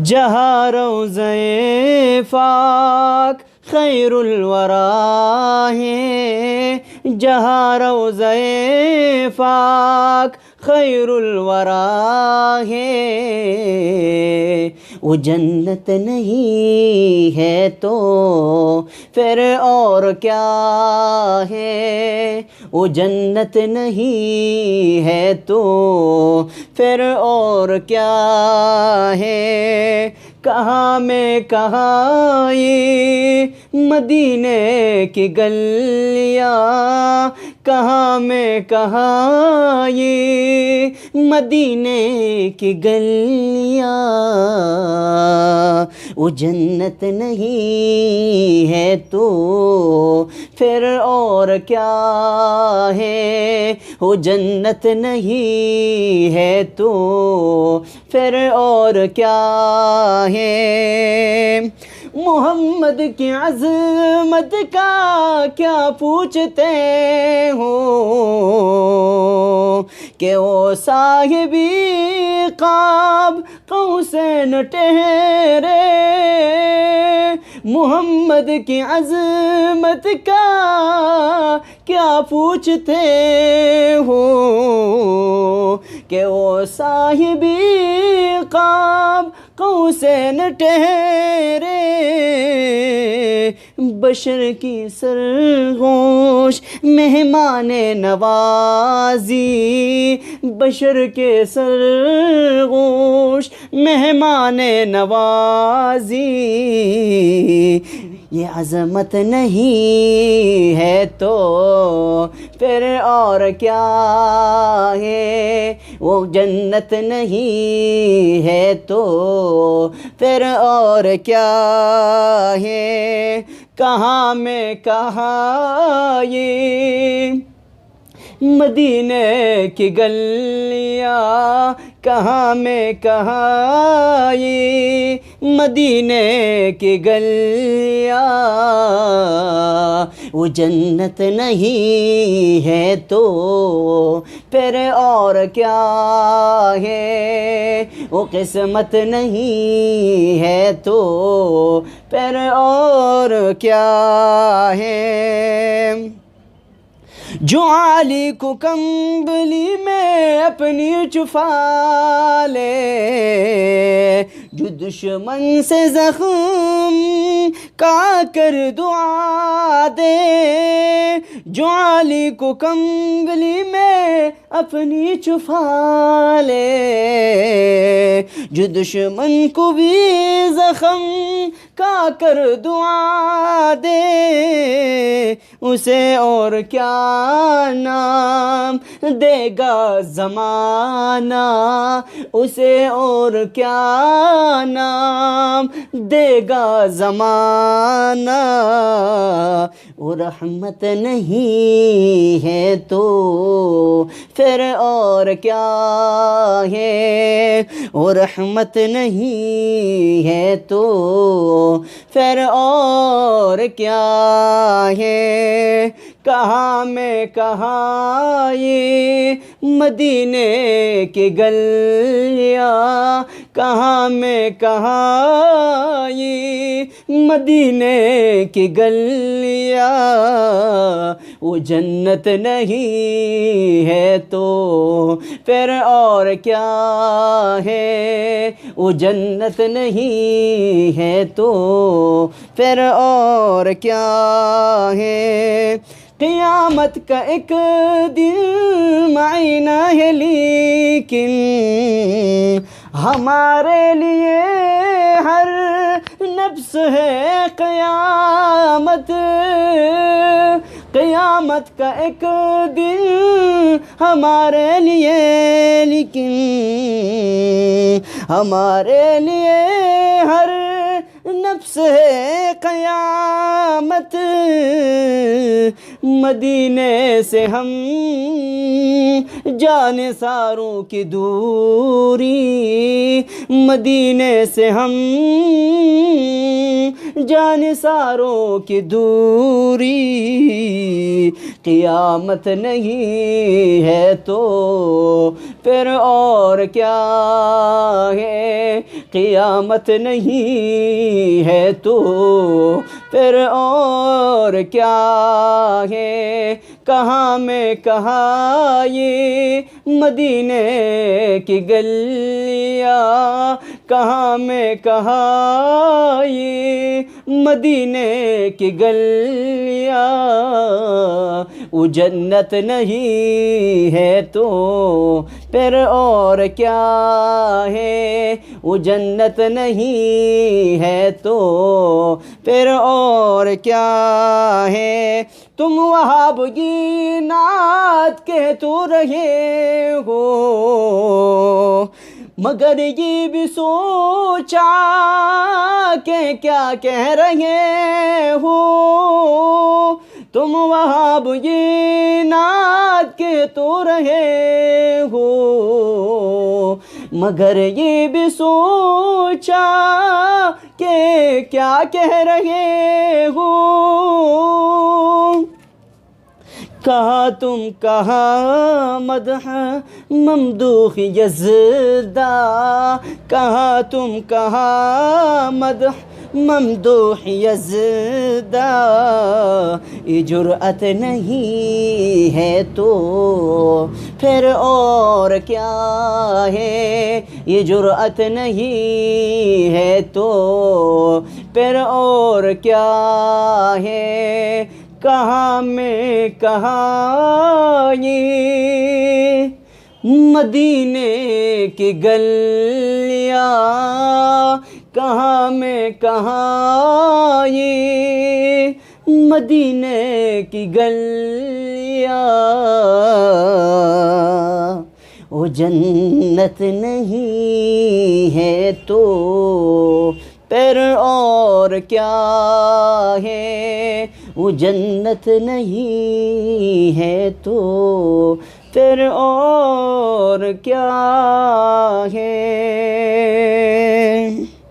جہاں روضۂ پاک خیر الورا ہے، جہاں روضۂ پاک خیر الورا ہے، وہ جنت نہیں ہے تو پھر اور کیا ہے، وہ جنت نہیں ہے تو پھر اور کیا ہے۔ کہاں میں کہاں یہ مدینے کی گلیاں، کہاں میں کہاں یہ مدینے کی گلیاں، وہ جنت نہیں ہے تو پھر اور کیا ہے، وہ جنت نہیں ہے تو پھر اور کیا ہے۔ محمد کی عظمت کا کیا پوچھتے ہو، کہ وہ صاحبِ قاب قوسین ٹھہرے۔ محمد کی عظمت کا کیا پوچھتے ہو، کہ وہ صاحبِ قاب قوسین ٹھہرے۔ بشر کی سرگوش مہمان نوازی، بشر کے سرگوش مہمان نوازی، یہ عظمت نہیں ہے تو پھر اور کیا ہے، وہ جنت نہیں ہے تو پھر اور کیا ہے۔ کہاں میں کہاں یہ مدینے کی گلیاں، کہاں میں کہاں یہ مدینے کی گلیاں، وہ جنت نہیں ہے تو پھر اور کیا ہے، وہ قسمت نہیں ہے تو پھر اور کیا ہے۔ جو عالی کو کمبلی میں اپنی چھپا لے، جو دشمن سے زخم کا کر دعا دے، جو عالی کو کمبلی میں اپنی چھپا لے، جو دشمن کو بھی زخم کا کر دعا دے، اسے اور کیا نام دے گا زمانہ، اسے اور کیا نام دے گا زمانہ، وہ رحمت نہیں ہے تو پھر اور کیا ہے، وہ رحمت نہیں ہے تو پھر اور کیا ہے۔ کہاں میں کہاں یہ مدینے کی گلیاں، کہاں میں کہاں یہ مدینے کی گلیاں، وہ جنت نہیں ہے تو پھر اور کیا ہے، وہ جنت نہیں ہے تو پھر اور کیا ہے۔ قیامت کا ایک دن معینہ ہے لیکن ہمارے لیے ہر نفس ہے قیامت، قیامت کا ایک دن ہمارے لیے، لیکن ہمارے لیے ہر نفس ہے قیامت۔ مدینے سے ہم جانثاروں کی دوری، مدینے سے ہم جانثاروں کی دوری، قیامت نہیں ہے تو پھر اور کیا ہے، قیامت نہیں ہے تو پھر اور کیا ہے؟ کہاں میں کہاں یہ مدینے کی گلیاں، کہاں میں کہاں یہ مدینے کی گلیاں، وہ جنت نہیں ہے تو پھر اور کیا ہے؟ وہ جنت نہیں ہے تو پھر اور کیا ہے؟ تم وہابی نعت کہتے رہے ہو، مگر یہ بھی سوچا کہ کیا کہہ رہے ہو؟ تم وہابی نعت کہتے رہے ہو، مگر یہ بھی سوچا کہ کیا کہہ رہے ہو؟ کہا تم کہا مدح ممدوح یزدہ، کہا تم کہا مدح ممدوح یزدہ، یہ جرأت نہیں ہے تو پھر اور کیا ہے؟ یہ جرأت نہیں ہے تو پھر اور کیا ہے؟ کہاں میں کہاں یہ مدینے کی گلیاں، کہاں میں کہاں یہ مدینے کی گلیاں، وہ جنت نہیں ہے تو پھر اور کیا ہے؟ وہ جنت نہیں ہے تو پھر اور کیا ہے؟